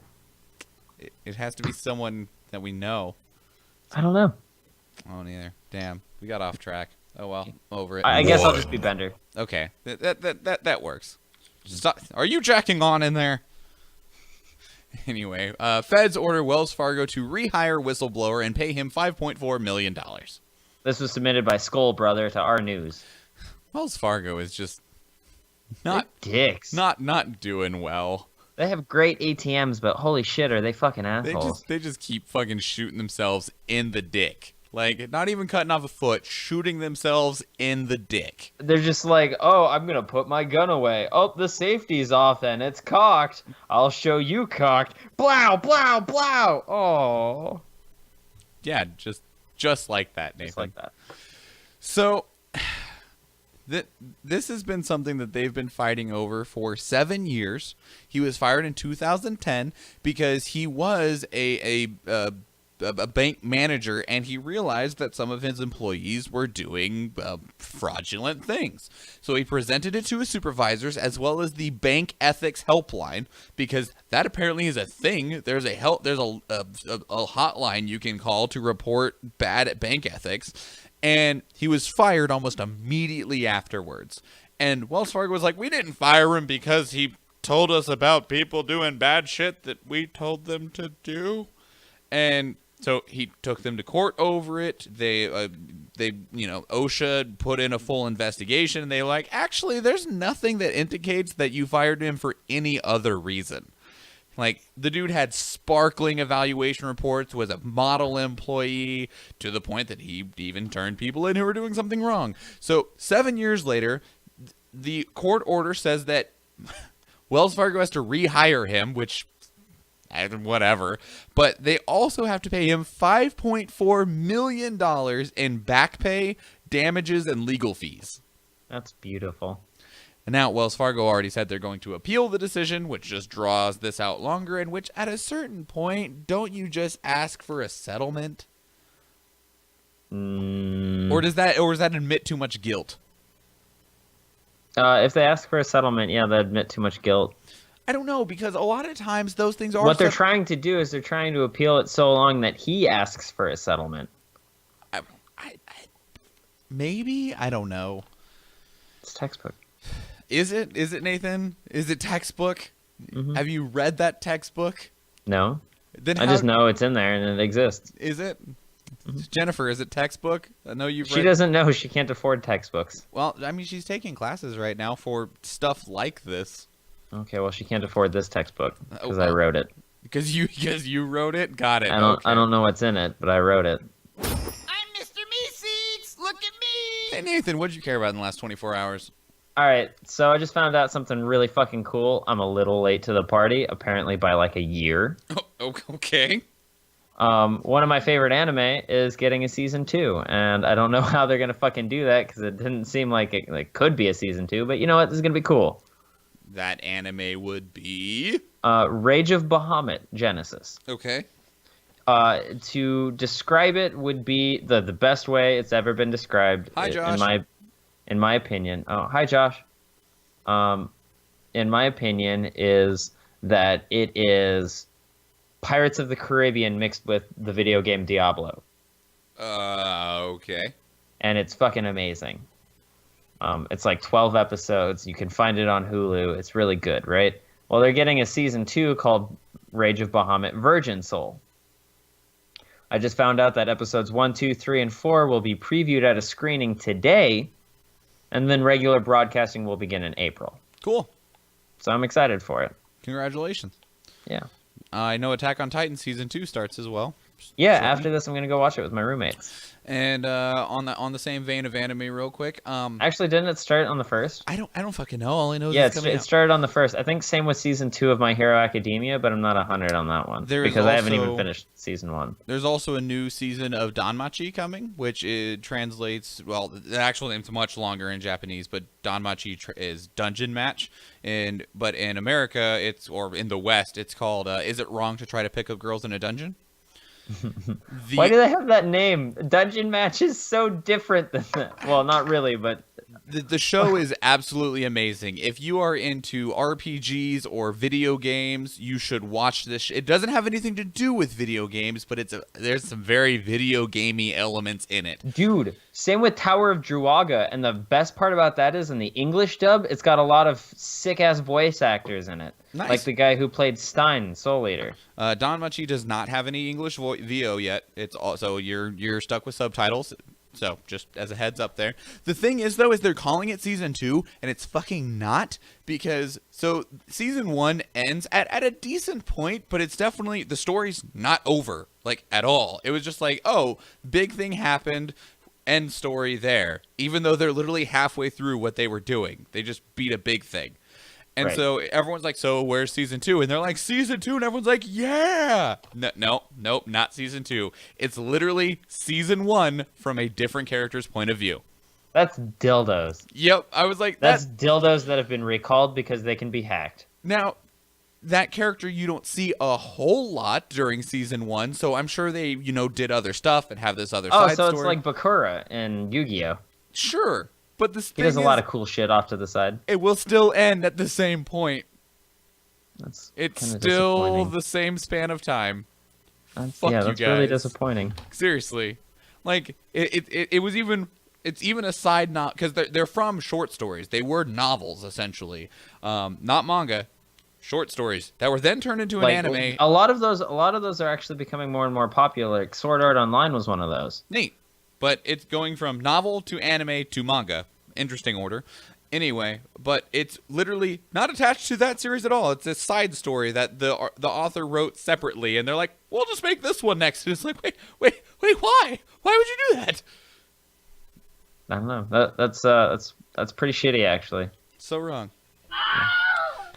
It has to be someone that we know. I don't know. Oh, neither. Damn. We got off track. Oh, well. Over it. I guess I'll just be Bender. Okay. That works. Stop. Are you jacking on in there? Anyway, feds order Wells Fargo to rehire whistleblower and pay him $5.4 million. This was submitted by Skoll Brother to our news. Wells Fargo is just They're dicks. Not doing well. They have great ATMs, but holy shit, are they fucking assholes. They just keep fucking shooting themselves in the dick. Like, not even cutting off a foot, shooting themselves in the dick. They're just like, oh, I'm going to put my gun away. Oh, the safety's off and it's cocked. I'll show you cocked. Blow, blow, blow. Oh. Yeah, just like that, Nathan. Just like that. So, this has been something that they've been fighting over for 7 years. He was fired in 2010 because he was a bank manager, and he realized that some of his employees were doing fraudulent things. So he presented it to his supervisors as well as the bank ethics helpline, because that apparently is a thing. There's a hotline you can call to report bad bank ethics, and he was fired almost immediately afterwards. And Wells Fargo was like, we didn't fire him because he told us about people doing bad shit that we told them to do. And so he took them to court over it. They OSHA put in a full investigation, and they were like, actually, there's nothing that indicates that you fired him for any other reason. Like, the dude had sparkling evaluation reports, was a model employee, to the point that he even turned people in who were doing something wrong. So 7 years later, the court order says that Wells Fargo has to rehire him, which, whatever, but they also have to pay him $5.4 million in back pay, damages, and legal fees. That's beautiful. And now Wells Fargo already said they're going to appeal the decision, which just draws this out longer, and which at a certain point, don't you just ask for a settlement? Or does that admit too much guilt? If they ask for a settlement, yeah, they admit too much guilt. I don't know, because a lot of times those things are... What they're trying to do is they're trying to appeal it so long that he asks for a settlement. Maybe? I don't know. It's textbook. Is it, Nathan? Is it textbook? Mm-hmm. Have you read that textbook? No. Then I just know it's in there and it exists. Is it? Mm-hmm. Jennifer, is it textbook? I know you've read... She doesn't know. She can't afford textbooks. Well, I mean, she's taking classes right now for stuff like this. Okay, well, she can't afford this textbook because I wrote it. Because you wrote it? Got it. I don't know what's in it, but I wrote it. I'm Mr. Meeseeks! Look at me! Hey, Nathan, what did you care about in the last 24 hours? All right, so I just found out something really fucking cool. I'm a little late to the party, apparently by like a year. Oh, okay. One of my favorite anime is getting a season 2, and I don't know how they're gonna fucking do that because it didn't seem like it could be a season 2. But you know what? This is gonna be cool. That anime would be Rage of Bahamut Genesis. Okay. To describe it would be the best way it's ever been described. Hi, Josh. In my opinion. Oh, hi, Josh. In my opinion, is that it is Pirates of the Caribbean mixed with the video game Diablo. Okay. And it's fucking amazing. It's like 12 episodes. You can find it on Hulu. It's really good, right? Well, they're getting a season 2 called Rage of Bahamut Virgin Soul. I just found out that episodes 1, 2, 3, and 4 will be previewed at a screening today, and then regular broadcasting will begin in April. Cool. So I'm excited for it. Congratulations. Yeah. I know Attack on Titan season 2 starts as well. Yeah, after this I'm going to go watch it with my roommates. And on the same vein of anime, real quick. Actually, didn't it start on the first? I don't fucking know. All I know is it started on the first. I think same with season 2 of My Hero Academia, but I'm not 100 on that one because I haven't even finished season 1. There's also a new season of Danmachi coming, which it translates. Well, the actual name's much longer in Japanese, but Danmachi is dungeon match. But in America, or in the West, it's called. Is it wrong to try to pick up girls in a dungeon? Why do they have that name? Dungeon Match is so different than that. Well, not really, but the show is absolutely amazing. If you are into RPGs or video games, you should watch this. It doesn't have anything to do with video games, but there's some very video gamey elements in it. Dude, same with Tower of Druaga, and the best part about that is in the English dub, it's got a lot of sick-ass voice actors in it. Nice. Like the guy who played Stein, Soul Eater. Danmachi does not have any English VO yet. It's also you're stuck with subtitles. So just as a heads up there. The thing is though, is they're calling it season 2, and it's fucking not, because season 1 ends at a decent point, but it's definitely, the story's not over like at all. It was just like, oh, big thing happened, end story there. Even though they're literally halfway through what they were doing, they just beat a big thing. And so everyone's like, so where's season 2? And they're like, season 2. And everyone's like, yeah. Nope, not season 2. It's literally season 1 from a different character's point of view. That's dildos. Yep. I was like, that's dildos that have been recalled because they can be hacked. Now, that character you don't see a whole lot during season 1. So I'm sure they, did other stuff and have this other side story. Oh, so it's like Bakura in Yu-Gi-Oh. Sure. But he does a lot of cool shit off to the side. It will still end at the same point. It's still the same span of time. That's really disappointing. Seriously, like it was even. It's even a side novel because they're from short stories. They were novels essentially, not manga. Short stories that were then turned into an anime. A lot of those are actually becoming more and more popular. Like Sword Art Online was one of those. Neat. But it's going from novel to anime to manga. Interesting order. Anyway, but it's literally not attached to that series at all. It's a side story that the author wrote separately, and they're like, "We'll just make this one next." And it's like, wait, why? Why would you do that? I don't know. That's pretty shitty, actually. So wrong. Yeah.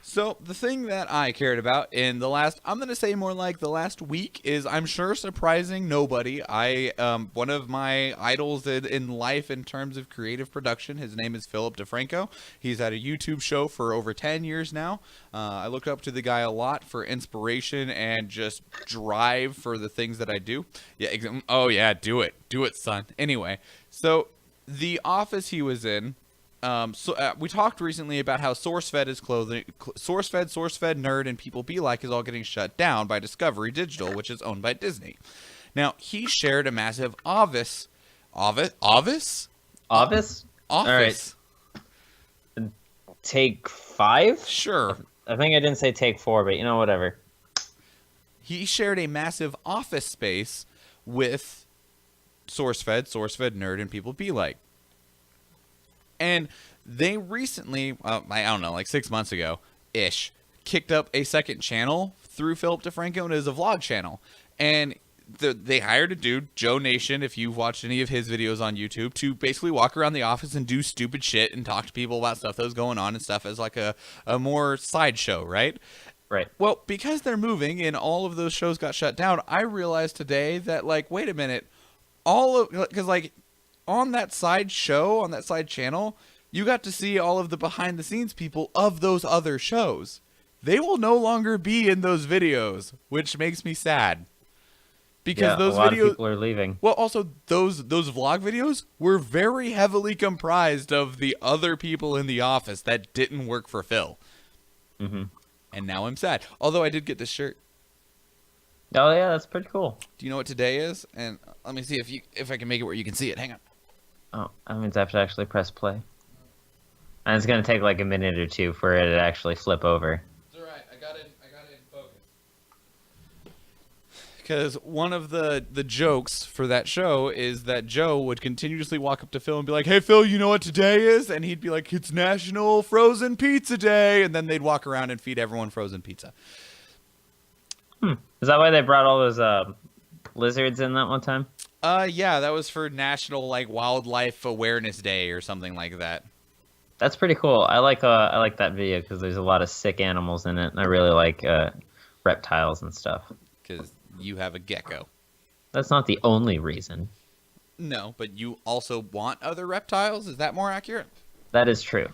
So the thing that I cared about in the last, I'm going to say more like the last week, is I'm sure surprising nobody. One of my idols in life in terms of creative production, his name is Philip DeFranco. He's had a YouTube show for over 10 years now. I look up to the guy a lot for inspiration and just drive for the things that I do. Yeah. Oh yeah. Do it, son. Anyway, so the office he was in, we talked recently about how SourceFed is closing. SourceFed, Nerd, and People Be Like is all getting shut down by Discovery Digital, which is owned by Disney. Now, he shared a massive office? All right. Take 5? Sure. I think I didn't say take 4, but whatever. He shared a massive office space with SourceFed, Nerd, and People Be Like. And they recently, I don't know, like 6 months ago-ish, kicked up a second channel through Philip DeFranco, and it is a vlog channel. And they hired a dude, Joe Nation, if you've watched any of his videos on YouTube, to basically walk around the office and do stupid shit and talk to people about stuff that was going on and stuff as like a more sideshow, right? Right. Well, because they're moving and all of those shows got shut down, I realized today that, like, wait a minute, because, like, on that side show, on that side channel, you got to see all of the behind the scenes people of those other shows. They will no longer be in those videos, which makes me sad. Because those a lot videos, of people are leaving. Well, also those vlog videos were very heavily comprised of the other people in the office that didn't work for Phil. Mm-hmm. And now I'm sad. Although I did get this shirt. Oh yeah, that's pretty cool. Do you know what today is? And let me see if I can make it where you can see it. Hang on. Oh, that means I have to actually press play. And it's gonna take like a minute or two for it to actually flip over. It's alright, I got it in focus. Because one of the jokes for that show is that Joe would continuously walk up to Phil and be like, "Hey Phil, you know what today is?" And he'd be like, "It's National Frozen Pizza Day." And then they'd walk around and feed everyone frozen pizza. Is that why they brought all those lizards in that one time? Yeah, that was for National like Wildlife Awareness Day or something like that. That's pretty cool. I like that video because there's a lot of sick animals in it, and I really like reptiles and stuff. Because you have a gecko. That's not the only reason. No, but you also want other reptiles? Is that more accurate? That is true.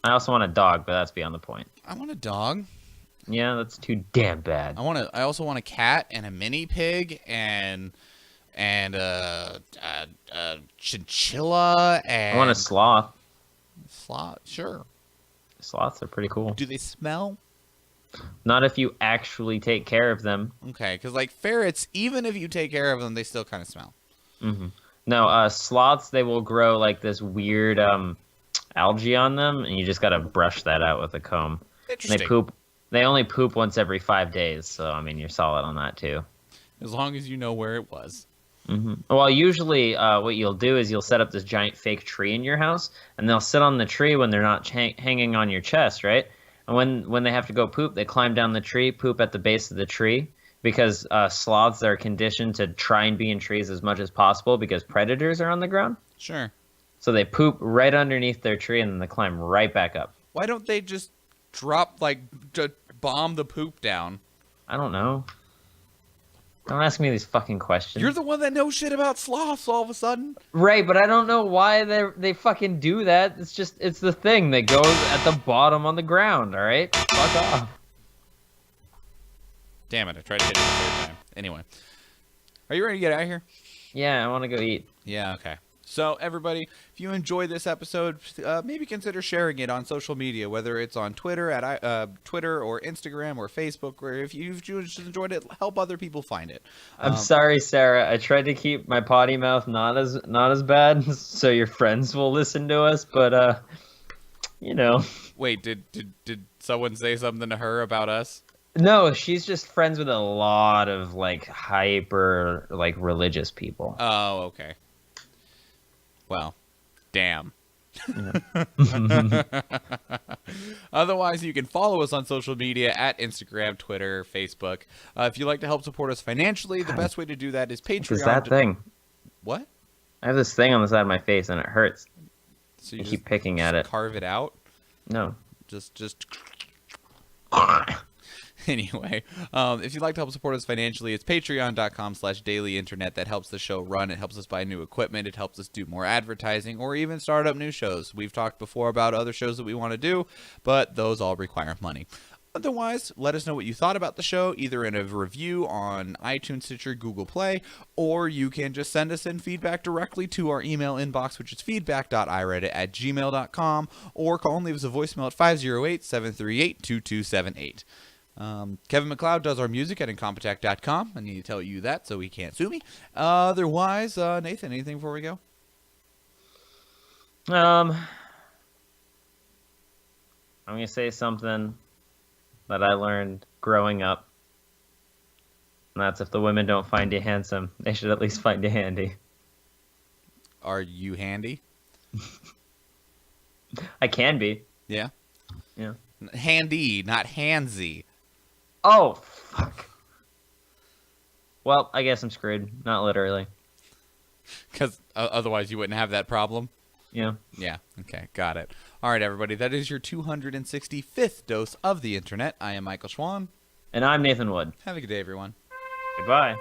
I also want a dog, but that's beyond the point. I want a dog. Yeah, that's too damn bad. I also want a cat and a mini pig and a chinchilla and I want a sloth. Sloth, sure. Sloths are pretty cool. Do they smell? Not if you actually take care of them. Okay, because like ferrets, even if you take care of them, they still kind of smell. Mm-hmm. No, sloths, they will grow like this weird algae on them, and you just gotta brush that out with a comb. Interesting. They only poop once every 5 days, so I mean you're solid on that too. As long as you know where it was. Mm-hmm. Well, usually what you'll do is you'll set up this giant fake tree in your house, and they'll sit on the tree when they're not hanging on your chest, right? And when they have to go poop, they climb down the tree, poop at the base of the tree, because sloths are conditioned to try and be in trees as much as possible because predators are on the ground. Sure. So they poop right underneath their tree, and then they climb right back up. Why don't they just drop, like, bomb the poop down? I don't know. Don't ask me these fucking questions. You're the one that knows shit about sloths all of a sudden. Right, but I don't know why they fucking do that. It's the thing that goes at the bottom on the ground, all right? Fuck off. Damn it, I tried to hit it the third time. Anyway. Are you ready to get out of here? Yeah, I want to go eat. Yeah, okay. So, everybody, if you enjoyed this episode, maybe consider sharing it on social media, whether it's on Twitter at Twitter or Instagram or Facebook, or if you've just enjoyed it, help other people find it. I'm sorry, Sarah. I tried to keep my potty mouth not as bad, so your friends will listen to us. But you know. Wait, did someone say something to her about us? No, she's just friends with a lot of like hyper like religious people. Oh, okay. Well, damn. Yeah. Otherwise, you can follow us on social media at Instagram, Twitter, Facebook. If you'd like to help support us financially, the best way to do that is Patreon. Is that thing? What? I have this thing on the side of my face and it hurts. So you keep picking at it. Carve it out? No. Just. Anyway, if you'd like to help support us financially, it's patreon.com/dailyinternet. That helps the show run. It helps us buy new equipment. It helps us do more advertising or even start up new shows. We've talked before about other shows that we want to do, but those all require money. Otherwise, let us know what you thought about the show, either in a review on iTunes, Stitcher, Google Play, or you can just send us in feedback directly to our email inbox, which is feedback.ireddit@gmail.com, or call and leave us a voicemail at 508-738-2278. Kevin MacLeod does our music at incompetech.com. I need to tell you that so he can't sue me. Otherwise, Nathan, anything before we go? I'm going to say something that I learned growing up. And that's if the women don't find you handsome, they should at least find you handy. Are you handy? I can be. Yeah? Yeah. Handy, not handsy. Oh, fuck. Well, I guess I'm screwed. Not literally. Because otherwise you wouldn't have that problem? Yeah. Yeah. Okay. Got it. All right, everybody. That is your 265th dose of the internet. I am Michael Schwan. And I'm Nathan Wood. Have a good day, everyone. Goodbye.